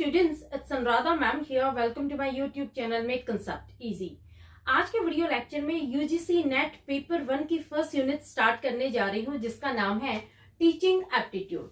students, it's Anuradha ma'am here. Welcome to my YouTube channel Make Concept Easy. आज के video lecture में UGC NET paper 1 की first unit start करने जा रही हूँ जिसका नाम है टीचिंग एप्टीट्यूड।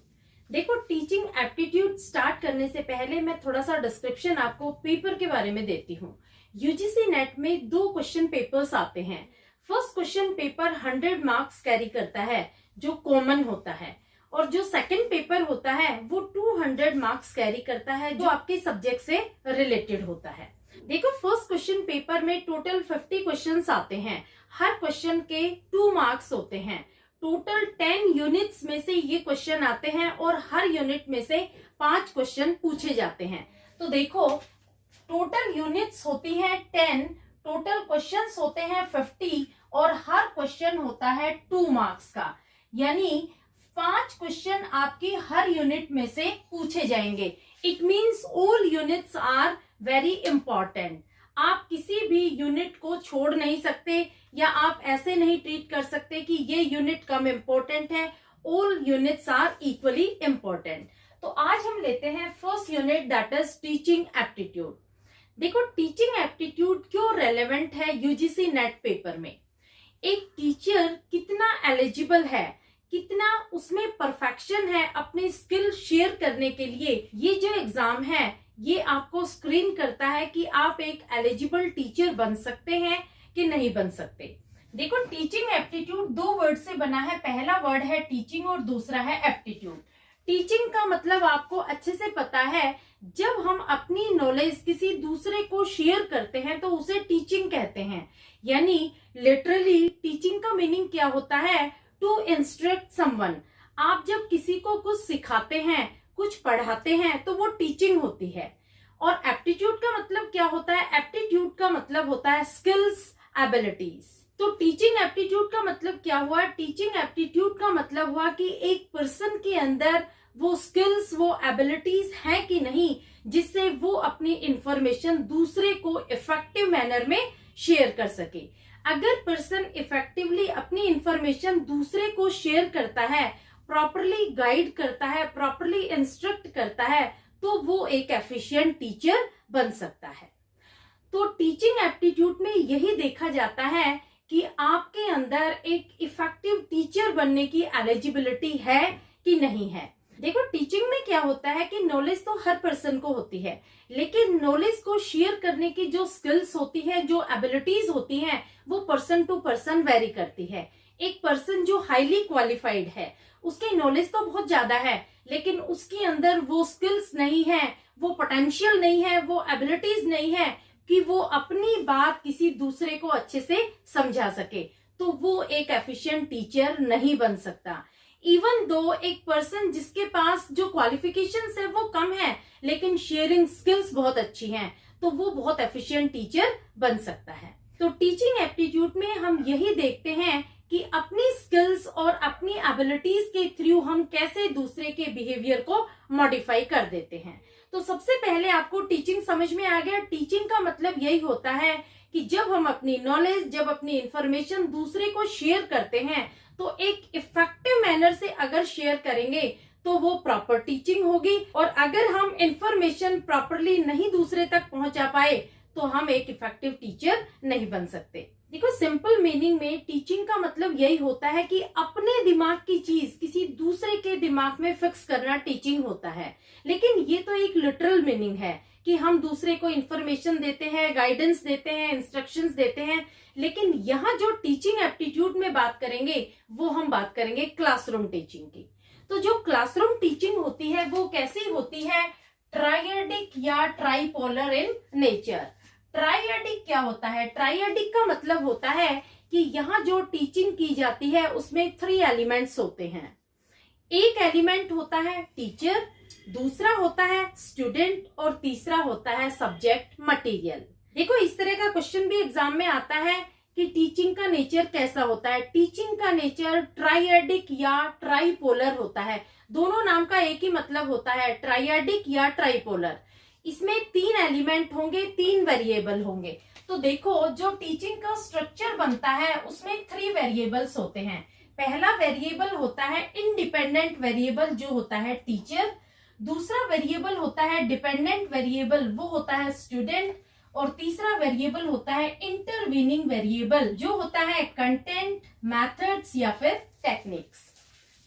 देखो, टीचिंग एप्टीट्यूड स्टार्ट करने से पहले मैं थोड़ा सा डिस्क्रिप्शन आपको पेपर के बारे में देती हूँ। यूजीसी नेट में 2 क्वेश्चन पेपर्स आते हैं। First question paper 100 marks carry करता है जो कॉमन होता है, और जो सेकंड पेपर होता है वो 200 मार्क्स कैरी करता है जो आपके सब्जेक्ट से रिलेटेड होता है। देखो, फर्स्ट क्वेश्चन पेपर में टोटल 50 क्वेश्चंस आते हैं। हर क्वेश्चन के 2 मार्क्स होते हैं। टोटल 10 यूनिट्स में से ये क्वेश्चन आते हैं और हर यूनिट में से 5 क्वेश्चन पूछे जाते हैं। तो देखो, टोटल यूनिट्स होती है 10, टोटल क्वेश्चंस होते हैं 50 और हर क्वेश्चन होता है 2 मार्क्स का, यानी 5 क्वेश्चन आपकी हर यूनिट में से पूछे जाएंगे। It means all units are very important. आप किसी भी यूनिट को छोड़ नहीं सकते या आप ऐसे नहीं ट्रीट कर सकते कि ये यूनिट कम इंपॉर्टेंट है। All units are equally important. तो आज हम लेते हैं first unit, that is teaching aptitude. देखो, टीचिंग एप्टीट्यूड क्यों रेलेवेंट है यूजीसी नेट पेपर में। एक टीचर कितना एलिजिबल है, कितना उसमें परफेक्शन है अपने स्किल शेयर करने के लिए, ये जो एग्जाम है ये आपको स्क्रीन करता है कि आप एक एलिजिबल टीचर बन सकते हैं कि नहीं बन सकते। देखो, टीचिंग एप्टीट्यूड 2 वर्ड से बना है। पहला वर्ड है टीचिंग और दूसरा है एप्टीट्यूड। टीचिंग का मतलब आपको अच्छे से पता है, जब हम अपनी नॉलेज किसी दूसरे को शेयर करते हैं तो उसे टीचिंग कहते हैं। यानी लिटरली टीचिंग का मीनिंग क्या होता है, टू इंस्ट्रक्ट समवन। आप जब किसी को कुछ सिखाते हैं, कुछ पढ़ाते हैं, तो वो टीचिंग होती है। और एप्टीट्यूड का मतलब क्या होता है, एप्टीट्यूड का मतलब होता है स्किल्स, एबिलिटीज। तो टीचिंग एप्टीट्यूड का मतलब क्या हुआ, टीचिंग एप्टीट्यूड का मतलब हुआ कि एक पर्सन के अंदर वो स्किल्स, वो एबिलिटीज हैं कि नहीं, जिससे वो अपनी इंफॉर्मेशन दूसरे को इफेक्टिव मैनर में शेयर कर सके। अगर पर्सन इफेक्टिवली अपनी इंफॉर्मेशन दूसरे को शेयर करता है, प्रॉपरली गाइड करता है, प्रॉपरली इंस्ट्रक्ट करता है, तो वो एक एफिशिएंट टीचर बन सकता है। तो टीचिंग एप्टीट्यूड में यही देखा जाता है कि आपके अंदर एक इफेक्टिव टीचर बनने की एलिजिबिलिटी है कि नहीं है। देखो, टीचिंग में क्या होता है कि नॉलेज तो हर पर्सन को होती है, लेकिन नॉलेज को शेयर करने की जो स्किल्स होती है, जो एबिलिटीज होती हैं, वो पर्सन टू पर्सन वेरी करती है। एक पर्सन जो हाईली क्वालिफाइड है, उसकी नॉलेज तो बहुत ज्यादा है, लेकिन उसके अंदर वो स्किल्स नहीं है, वो पोटेंशियल नहीं है, वो एबिलिटीज नहीं है कि वो अपनी बात किसी दूसरे को अच्छे से समझा सके, तो वो एक एफिशिएंट टीचर नहीं बन सकता। इवन दो एक पर्सन जिसके पास जो क्वालिफिकेशंस है वो कम है, लेकिन शेयरिंग स्किल्स बहुत अच्छी हैं, तो वो बहुत एफिशिएंट टीचर बन सकता है। तो टीचिंग एप्टीट्यूड में हम यही देखते हैं कि अपनी स्किल्स और अपनी एबिलिटीज के थ्रू हम कैसे दूसरे के बिहेवियर को मॉडिफाई कर देते हैं। तो सबसे पहले आपको टीचिंग समझ में आ गया। टीचिंग का मतलब यही होता है कि जब हम अपनी नॉलेज, जब अपनी इंफॉर्मेशन दूसरे को शेयर करते हैं, तो एक इफेक्टिव मैनर से अगर शेयर करेंगे तो वो प्रॉपर टीचिंग होगी। और अगर हम इंफॉर्मेशन प्रॉपरली नहीं दूसरे तक पहुंचा पाए तो हम एक इफेक्टिव टीचर नहीं बन सकते। देखो, सिंपल मीनिंग में टीचिंग का मतलब यही होता है कि अपने दिमाग की चीज किसी दूसरे के दिमाग में फिक्स करना टीचिंग होता है। लेकिन ये तो एक लिटरल मीनिंग है कि हम दूसरे को इंफॉर्मेशन देते हैं, गाइडेंस देते हैं, इंस्ट्रक्शंस देते हैं। लेकिन यहाँ जो टीचिंग एप्टीट्यूड में बात करेंगे वो हम बात करेंगे क्लासरूम टीचिंग की। तो जो क्लासरूम टीचिंग होती है वो कैसी होती है, ट्राइएडिक या ट्राइपोलर इन नेचर। ट्राइएडिक क्या होता है, ट्राइएडिक का मतलब होता है कि यहाँ जो टीचिंग की जाती है उसमें 3 एलिमेंट्स होते हैं। एक एलिमेंट होता है टीचर, दूसरा होता है स्टूडेंट और तीसरा होता है सब्जेक्ट मटेरियल। देखो, इस तरह का क्वेश्चन भी एग्जाम में आता है कि टीचिंग का नेचर कैसा होता है। टीचिंग का नेचर ट्राइएडिक या ट्राइपोलर होता है। दोनों नाम का एक ही मतलब होता है, ट्राइएडिक या ट्राइपोलर। इसमें 3 एलिमेंट होंगे, 3 वेरिएबल होंगे। तो देखो, जो टीचिंग का स्ट्रक्चर बनता है उसमें 3 वेरिएबल्स होते हैं। पहला वेरिएबल होता है इंडिपेंडेंट वेरिएबल जो होता है टीचर। दूसरा वेरिएबल होता है डिपेंडेंट वेरिएबल, वो होता है स्टूडेंट। और तीसरा वेरिएबल होता है इंटरवीनिंग वेरिएबल, जो होता है कंटेंट, मेथड्स या फिर टेक्निक्स।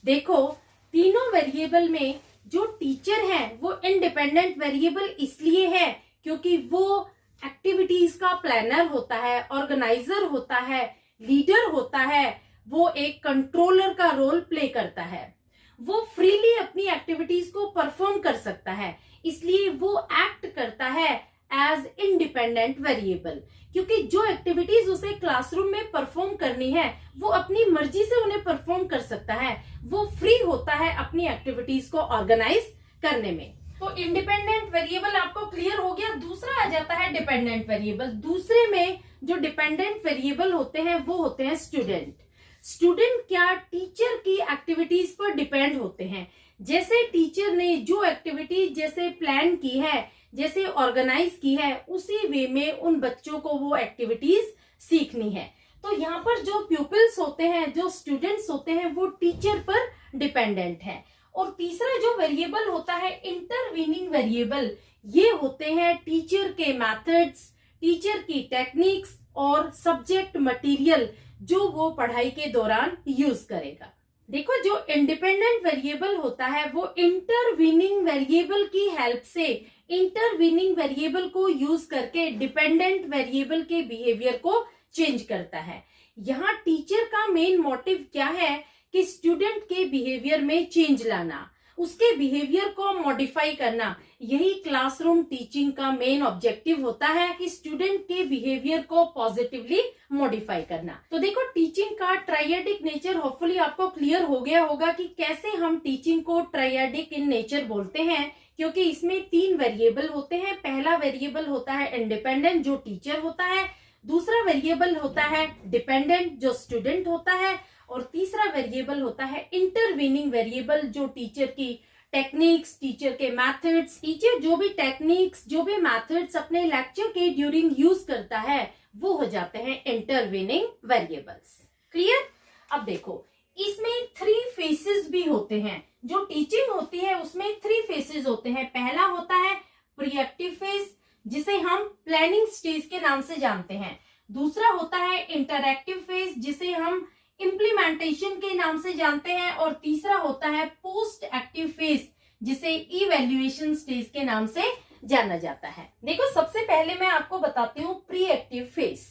देखो, तीनों वेरिएबल में जो टीचर है वो इंडिपेंडेंट वेरिएबल इसलिए है क्योंकि वो एक्टिविटीज का प्लानर होता है, ऑर्गेनाइजर होता है, लीडर होता है, वो एक कंट्रोलर का रोल प्ले करता है। वो फ्रीली अपनी एक्टिविटीज को परफॉर्म कर सकता है, इसलिए वो एक्ट करता है एज इंडिपेंडेंट वेरिएबल, क्योंकि जो एक्टिविटीज उसे क्लासरूम में परफॉर्म करनी है वो अपनी मर्जी से उन्हें परफॉर्म कर सकता है। वो फ्री होता है अपनी एक्टिविटीज को ऑर्गेनाइज करने में। तो इंडिपेंडेंट वेरिएबल आपको क्लियर हो गया। दूसरा आ जाता है डिपेंडेंट वेरिएबल। दूसरे में जो डिपेंडेंट वेरिएबल होते हैं वो होते हैं स्टूडेंट। स्टूडेंट क्या टीचर की एक्टिविटीज पर डिपेंड होते हैं। जैसे टीचर ने जो एक्टिविटीज जैसे प्लान की है, जैसे ऑर्गेनाइज की है, उसी वे में उन बच्चों को वो एक्टिविटीज सीखनी है। तो यहाँ पर जो प्यूपिल्स होते हैं, जो स्टूडेंट्स होते हैं, वो टीचर पर डिपेंडेंट है। और तीसरा जो वेरिएबल होता है इंटरवीनिंग वेरिएबल, ये होते हैं टीचर के मेथड्स, टीचर की टेक्निक्स और सब्जेक्ट मटेरियल जो वो पढ़ाई के दौरान यूज करेगा। देखो, जो इंडिपेंडेंट वेरिएबल होता है वो इंटरवीनिंग वेरिएबल की हेल्प से, इंटरवीनिंग वेरिएबल को यूज करके डिपेंडेंट वेरिएबल के बिहेवियर को चेंज करता है। यहाँ टीचर का मेन मोटिव क्या है कि स्टूडेंट के बिहेवियर में चेंज लाना, उसके बिहेवियर को मॉडिफाई करना। यही क्लासरूम टीचिंग का मेन ऑब्जेक्टिव होता है कि स्टूडेंट के बिहेवियर को पॉजिटिवली मॉडिफाई करना। तो देखो, टीचिंग का ट्राइएडिक नेचर होपफुली आपको क्लियर हो गया होगा कि कैसे हम टीचिंग को ट्राइएडिक इन नेचर बोलते हैं, क्योंकि इसमें 3 वेरिएबल होते हैं। पहला वेरिएबल होता है इंडिपेंडेंट, जो टीचर होता है। दूसरा वेरिएबल होता है डिपेंडेंट, जो स्टूडेंट होता है। और तीसरा वेरिएबल होता है इंटरवीनिंग वेरिएबल, जो टीचर की टेक्निक्स, टीचर के मेथड्स, टीचर जो भी टेक्निक्स, जो भी मेथड्स अपने लेक्चर के ड्यूरिंग यूज करता है, वो हो जाते हैं इंटरवीनिंग वेरिएबल्स। क्लियर? अब देखो, इसमें 3 फेसेस भी होते हैं। जो टीचिंग होती है उसमें 3 फेसेस होते हैं। पहला होता है प्रीएक्टिव फेज, जिसे हम प्लानिंग स्टेज के नाम से जानते हैं। दूसरा होता है इंटरएक्टिव फेज, जिसे हम इम्प्लीमेंटेशन के नाम से जानते हैं। और तीसरा होता है पोस्ट एक्टिव फेज, जिसे इवैल्यूएशन स्टेज के नाम से जाना जाता है। देखो, सबसे पहले मैं आपको बताती हूँ pre active phase.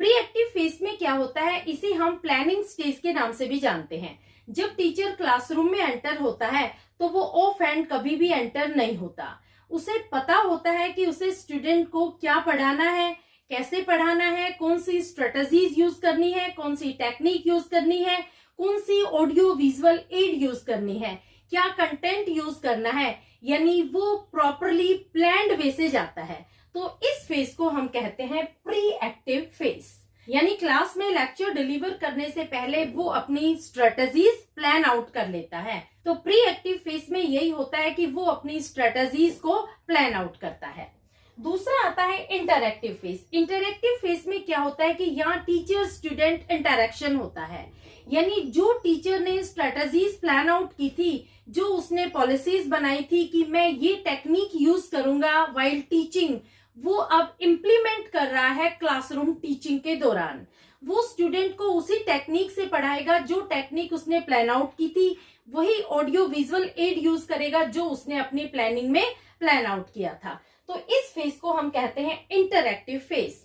Pre active phase में क्या होता है, इसे हम प्लानिंग स्टेज के नाम से भी जानते हैं। जब टीचर क्लासरूम में एंटर होता है तो वो ऑफ हैंड कभी भी एंटर नहीं होता। उसे पता होता है कि उसे स्टूडेंट को क्या पढ़ाना है, कैसे पढ़ाना है, कौन सी स्ट्रेटजीज यूज करनी है, कौन सी टेक्निक यूज करनी है, कौन सी ऑडियो विजुअल एड यूज करनी है, क्या कंटेंट यूज करना है। यानी वो प्रॉपरली प्लान्ड वे से जाता है। तो इस फेज को हम कहते हैं प्री एक्टिव फेज। यानी क्लास में लेक्चर डिलीवर करने से पहले वो अपनी स्ट्रेटजीज प्लान आउट कर लेता है। तो प्री एक्टिव फेज में यही होता है कि वो अपनी स्ट्रेटजीज को प्लान आउट करता है। दूसरा आता है इंटरएक्टिव फेज। इंटरएक्टिव फेज में क्या होता है कि यहाँ टीचर स्टूडेंट इंटरेक्शन होता है। यानी जो टीचर ने स्ट्रेटजीज प्लान आउट की थी, जो उसने पॉलिसीज बनाई थी कि मैं ये टेक्निक यूज करूंगा वाइल टीचिंग, वो अब इम्प्लीमेंट कर रहा है क्लासरूम टीचिंग के दौरान। वो स्टूडेंट को उसी टेक्निक से पढ़ाएगा जो टेक्निक उसने प्लान आउट की थी, वही ऑडियो विजुअल एड यूज करेगा जो उसने अपनी प्लानिंग में प्लान आउट किया था। तो इस फेज को हम कहते हैं इंटरएक्टिव फेज।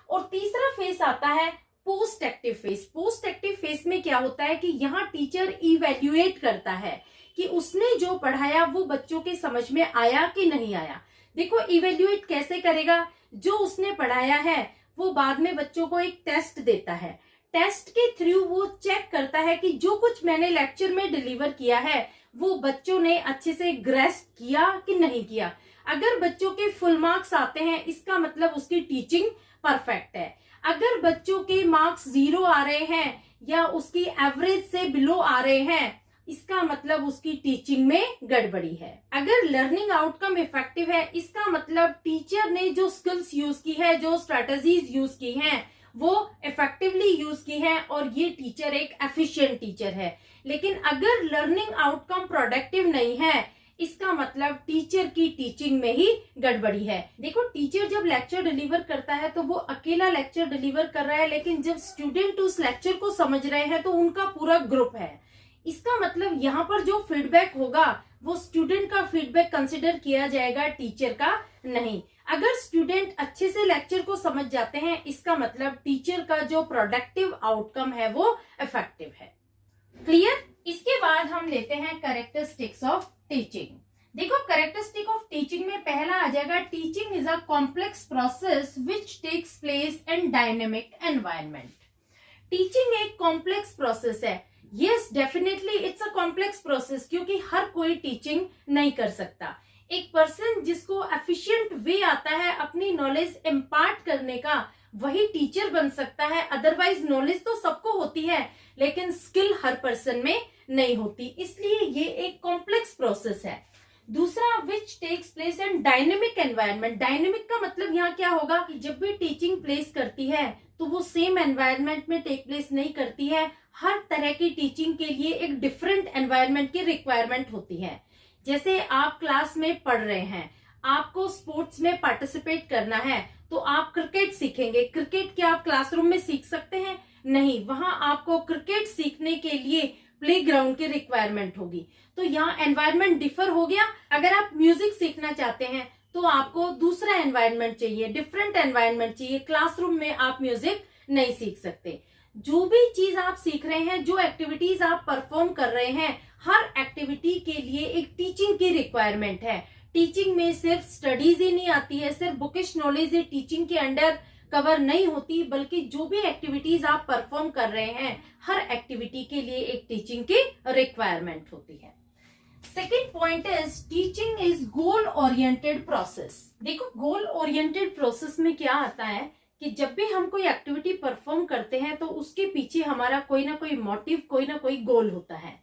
और तीसरा फेज आता है post active phase. Post active phase में क्या होता है कि यहाँ टीचर इवैल्यूएट करता है कि उसने जो पढ़ाया वो बच्चों के समझ में आया कि नहीं आया। देखो, इवैल्यूएट कैसे करेगा, जो उसने पढ़ाया है वो बाद में बच्चों को एक टेस्ट देता है। टेस्ट के थ्रू वो चेक करता है कि जो कुछ मैंने लेक्चर में डिलीवर किया है वो बच्चों ने अच्छे से ग्रेस्प किया कि नहीं किया। अगर बच्चों के फुल मार्क्स आते हैं, इसका मतलब उसकी टीचिंग परफेक्ट है। अगर बच्चों के मार्क्स 0 आ रहे हैं या उसकी एवरेज से बिलो आ रहे हैं, इसका मतलब उसकी टीचिंग में गड़बड़ी है। अगर लर्निंग आउटकम इफेक्टिव है, इसका मतलब टीचर ने जो स्किल्स यूज की है, जो स्ट्रेटजीज यूज की हैं, वो इफेक्टिवली यूज की है और ये टीचर एक एफिशिएंट टीचर है। लेकिन अगर लर्निंग आउटकम प्रोडक्टिव नहीं है, इसका मतलब टीचर की टीचिंग में ही गड़बड़ी है। देखो, टीचर जब लेक्चर डिलीवर करता है तो वो अकेला लेक्चर डिलीवर कर रहा है, लेकिन जब स्टूडेंट उस लेक्चर को समझ रहे हैं तो उनका पूरा ग्रुप है। इसका मतलब यहाँ पर जो फीडबैक होगा वो स्टूडेंट का फीडबैक कंसिडर किया जाएगा, टीचर का नहीं। अगर स्टूडेंट अच्छे से लेक्चर को समझ जाते हैं, इसका मतलब टीचर का जो प्रोडक्टिव आउटकम है वो इफेक्टिव है। क्लियर? इसके बाद हम लेते हैं कैरेक्टरिस्टिक्स ऑफ टीचिंग। देखो, कैरेक्टरिस्टिक ऑफ टीचिंग में पहला आ जाएगा, teaching is a complex process which takes place in dynamic environment. Teaching एक कॉम्प्लेक्स प्रोसेस है। Yes, definitely it's a complex process, क्योंकि हर कोई टीचिंग नहीं कर सकता। एक पर्सन जिसको एफिशिएंट वे आता है अपनी नॉलेज इम्पार्ट करने का, वही टीचर बन सकता है। अदरवाइज नॉलेज तो सबको होती है, लेकिन स्किल हर पर्सन में नहीं होती, इसलिए ये एक कॉम्प्लेक्स प्रोसेस है। दूसरा, which takes place in dynamic environment. Dynamic का मतलब यहाँ क्या होगा कि जब भी टीचिंग प्लेस करती है तो वो सेम एनवायरनमेंट में टेक प्लेस नहीं करती है। हर तरह की टीचिंग के लिए एक डिफरेंट एनवायरनमेंट की रिक्वायरमेंट होती है। जैसे आप क्लास में पढ़ रहे हैं, आपको स्पोर्ट्स में पार्टिसिपेट करना है, तो आप क्रिकेट सीखेंगे। क्रिकेट क्या आप क्लासरूम में सीख सकते हैं? नहीं, वहां आपको क्रिकेट सीखने के लिए प्लेग्राउंड की रिक्वायरमेंट होगी। तो यहाँ एनवायरनमेंट डिफर हो गया। अगर आप म्यूजिक सीखना चाहते हैं तो आपको दूसरा एनवायरनमेंट चाहिए, डिफरेंट एनवायरनमेंट चाहिए। क्लासरूम में आप म्यूजिक नहीं सीख सकते। जो भी चीज आप सीख रहे हैं, जो एक्टिविटीज आप परफॉर्म कर रहे हैं, हर एक्टिविटी के लिए एक टीचिंग की रिक्वायरमेंट है। टीचिंग में सिर्फ स्टडीज ही नहीं आती है, सिर्फ बुकिश नॉलेज ही टीचिंग के अंडर कवर नहीं होती, बल्कि जो भी एक्टिविटीज आप परफॉर्म कर रहे हैं, हर एक्टिविटी के लिए एक टीचिंग की रिक्वायरमेंट होती है। Second point is teaching is goal oriented process. देखो, गोल ओरिएंटेड प्रोसेस में क्या आता है कि जब भी हम कोई एक्टिविटी परफॉर्म करते हैं तो उसके पीछे हमारा कोई ना कोई मोटिव, कोई ना कोई गोल होता है।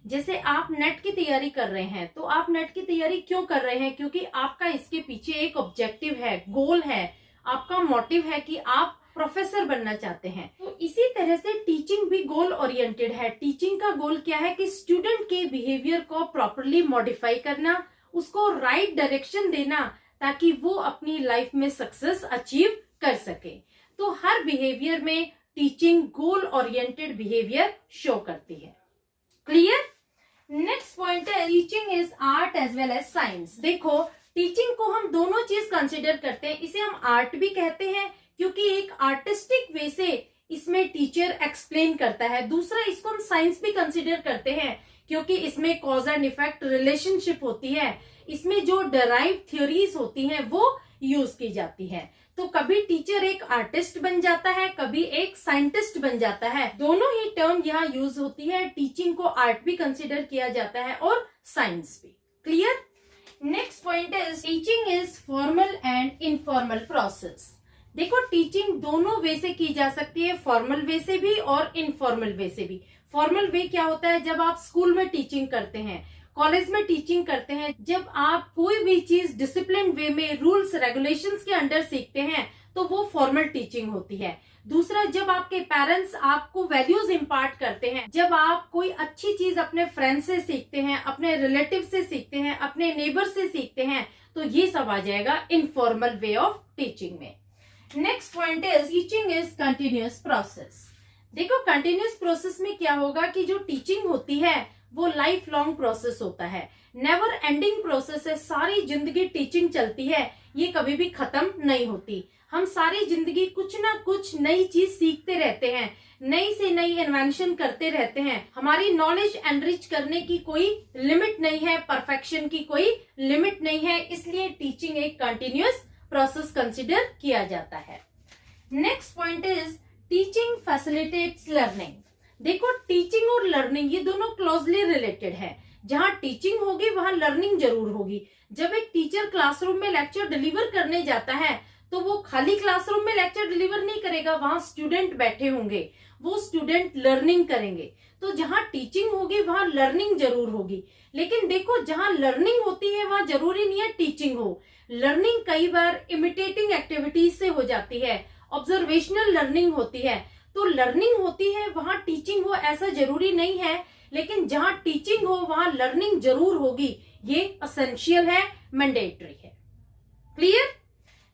जैसे आप नेट की तैयारी कर रहे हैं, तो आप नेट की तैयारी क्यों कर रहे हैं? क्योंकि आपका इसके पीछे एक ऑब्जेक्टिव है, गोल है, आपका मोटिव है कि आप प्रोफेसर बनना चाहते हैं। तो इसी तरह से टीचिंग भी गोल ओरिएंटेड है। टीचिंग का गोल क्या है कि स्टूडेंट के बिहेवियर को प्रॉपरली मॉडिफाई करना, उसको राइट डायरेक्शन देना, ताकि वो अपनी लाइफ में सक्सेस अचीव कर सके। तो हर बिहेवियर में teaching goal oriented behaviour show करती है। क्लियर? नेक्स्ट पॉइंट है, teaching is art as well as science. देखो, टीचिंग को हम दोनों चीज कंसिडर करते हैं। इसे हम आर्ट भी कहते हैं क्योंकि एक आर्टिस्टिक वे से इसमें टीचर एक्सप्लेन करता है। दूसरा, इसको हम साइंस भी कंसिडर करते हैं क्योंकि इसमें कॉज एंड इफेक्ट रिलेशनशिप होती है। इसमें जो डराइव थ्योरीज होती हैं वो यूज की जाती है। तो कभी टीचर एक आर्टिस्ट बन जाता है, कभी एक साइंटिस्ट बन जाता है। दोनों ही टर्म यहाँ यूज होती है। टीचिंग को आर्ट भी कंसिडर किया जाता है और साइंस भी। Clear? Next point is teaching is formal and informal process. देखो, टीचिंग दोनों वे से की जा सकती है, फॉर्मल वे से भी और इनफॉर्मल वे से भी। फॉर्मल वे क्या होता है? जब आप स्कूल में टीचिंग करते हैं, कॉलेज में टीचिंग करते हैं, जब आप कोई भी चीज डिसिप्लिन वे में रूल्स रेगुलेशंस के अंडर सीखते हैं, तो वो फॉर्मल टीचिंग होती है। दूसरा, जब आपके पेरेंट्स आपको वैल्यूज इम्पार्ट करते हैं, जब आप कोई अच्छी चीज अपने फ्रेंड से सीखते हैं, अपने रिलेटिव से सीखते हैं, अपने नेबर से सीखते हैं, तो ये सब आ जाएगा इनफॉर्मल वे ऑफ टीचिंग में। Next point is teaching is continuous process. देखो, कंटिन्यूअस प्रोसेस में क्या होगा कि जो टीचिंग होती है वो लाइफ लॉन्ग प्रोसेस होता है, नेवर एंडिंग प्रोसेस है। सारी जिंदगी टीचिंग चलती है, ये कभी भी खत्म नहीं होती। हम सारी जिंदगी कुछ ना कुछ नई चीज सीखते रहते हैं, नई से नई इन्वेंशन करते रहते हैं। हमारी नॉलेज एनरिच करने की कोई लिमिट नहीं है, परफेक्शन की कोई लिमिट नहीं है, इसलिए टीचिंग एक कंटिन्यूअस प्रोसेस कंसिडर किया जाता है। Next point is teaching facilitates learning. देखो, टीचिंग और लर्निंग ये दोनों क्लोजली रिलेटेड है। जहां टीचिंग होगी वहां लर्निंग जरूर होगी। जब एक टीचर क्लासरूम में लेक्चर डिलीवर करने जाता है तो वो खाली क्लासरूम में लेक्चर डिलीवर नहीं करेगा, वहां स्टूडेंट बैठे होंगे, वो स्टूडेंट लर्निंग करेंगे। तो जहां टीचिंग होगी वहां लर्निंग जरूर होगी। लेकिन देखो, जहां लर्निंग होती है वहां जरूरी नहीं है टीचिंग हो। लर्निंग कई बार इमिटेटिंग एक्टिविटीज से हो जाती है, ऑब्जर्वेशनल लर्निंग होती है। तो लर्निंग होती है वहां टीचिंग हो, ऐसा जरूरी नहीं है। लेकिन जहां टीचिंग हो वहां लर्निंग जरूर होगी, ये एसेंशियल है, मैंडेटरी है। Clear?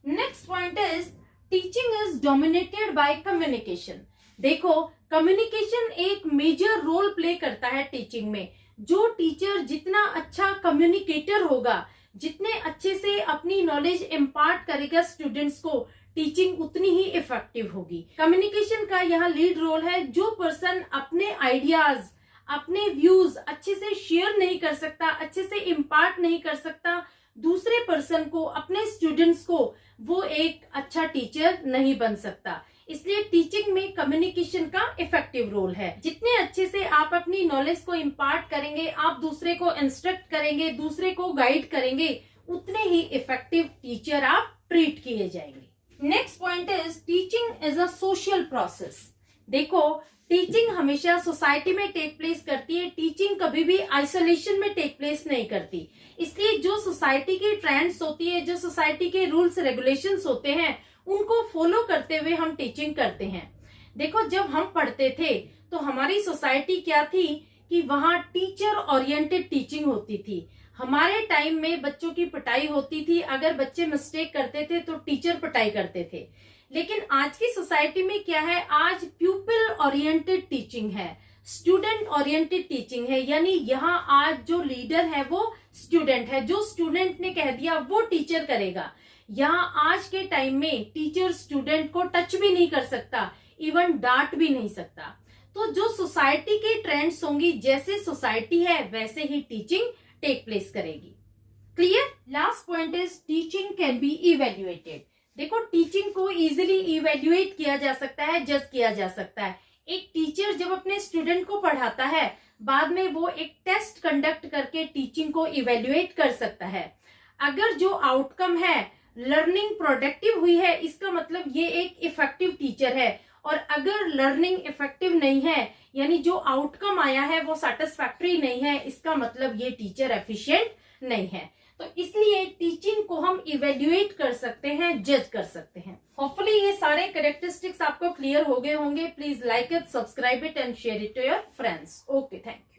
Next point is teaching is dominated by communication. देखो, कम्युनिकेशन एक मेजर रोल प्ले करता है टीचिंग में। जो टीचर जितना अच्छा कम्युनिकेटर होगा, जितने अच्छे से अपनी नॉलेज इम्पार्ट करेगा स्टूडेंट्स को, टीचिंग उतनी ही इफेक्टिव होगी। कम्युनिकेशन का यहाँ लीड रोल है। जो पर्सन अपने आइडियाज, अपने व्यूज अच्छे से शेयर नहीं कर सकता, अच्छे से इम्पार्ट नहीं कर सकता दूसरे पर्सन को, अपने स्टूडेंट्स को, वो एक अच्छा टीचर नहीं बन सकता। इसलिए टीचिंग में कम्युनिकेशन का इफेक्टिव रोल है। जितने अच्छे से आप अपनी नॉलेज को इम्पार्ट करेंगे, आप दूसरे को इंस्ट्रक्ट करेंगे, दूसरे को गाइड करेंगे, उतने ही इफेक्टिव टीचर आप ट्रीट किए जाएंगे। Next point is teaching is a social process. देखो, टीचिंग हमेशा सोसाइटी में टेक प्लेस करती है। टीचिंग कभी भी आइसोलेशन में टेक प्लेस नहीं करती। इसलिए जो सोसाइटी की ट्रेंड्स होती है, जो सोसाइटी के रूल्स रेगुलेशंस होते हैं, उनको फॉलो करते हुए हम टीचिंग करते हैं। देखो, जब हम पढ़ते थे तो हमारी सोसाइटी क्या थी कि वहां टीचर ओरिएंटेड टीचिंग होती थी। हमारे टाइम में बच्चों की पिटाई होती थी। अगर बच्चे मिस्टेक करते थे तो टीचर पिटाई करते थे। लेकिन आज की सोसाइटी में क्या है, आज प्यूपिल ओरिएंटेड टीचिंग है, स्टूडेंट ओरिएंटेड टीचिंग है। यानी यहाँ आज जो लीडर है वो स्टूडेंट है। जो स्टूडेंट ने कह दिया वो टीचर करेगा। यहाँ आज के टाइम में टीचर स्टूडेंट को टच भी नहीं कर सकता, इवन डांट भी नहीं सकता। तो जो सोसाइटी की ट्रेंड्स होंगी, जैसे सोसाइटी है वैसे ही टीचिंग टेक प्लेस करेगी। Clear? Last point is teaching can be evaluated. देखो, टीचिंग को इजीली इवेल्युएट किया जा सकता है, जज किया जा सकता है। एक टीचर जब अपने स्टूडेंट को पढ़ाता है, बाद में वो एक टेस्ट कंडक्ट करके टीचिंग को इवेल्युएट कर सकता है। अगर जो आउटकम है लर्निंग प्रोडक्टिव हुई है, इसका मतलब ये एक इफेक्टिव टीचर है। और अगर लर्निंग इफेक्टिव नहीं है, यानी जो आउटकम आया है वो सेटिस्फैक्टरी नहीं है, इसका मतलब ये टीचर एफिशिएंट नहीं है। तो इसलिए टीचिंग को हम इवेल्युएट कर सकते हैं, जज कर सकते हैं। होपफुली ये सारे कैरेक्टरिस्टिक्स आपको क्लियर हो गए होंगे। Please like it, subscribe it and share it to your friends. Okay, thank you.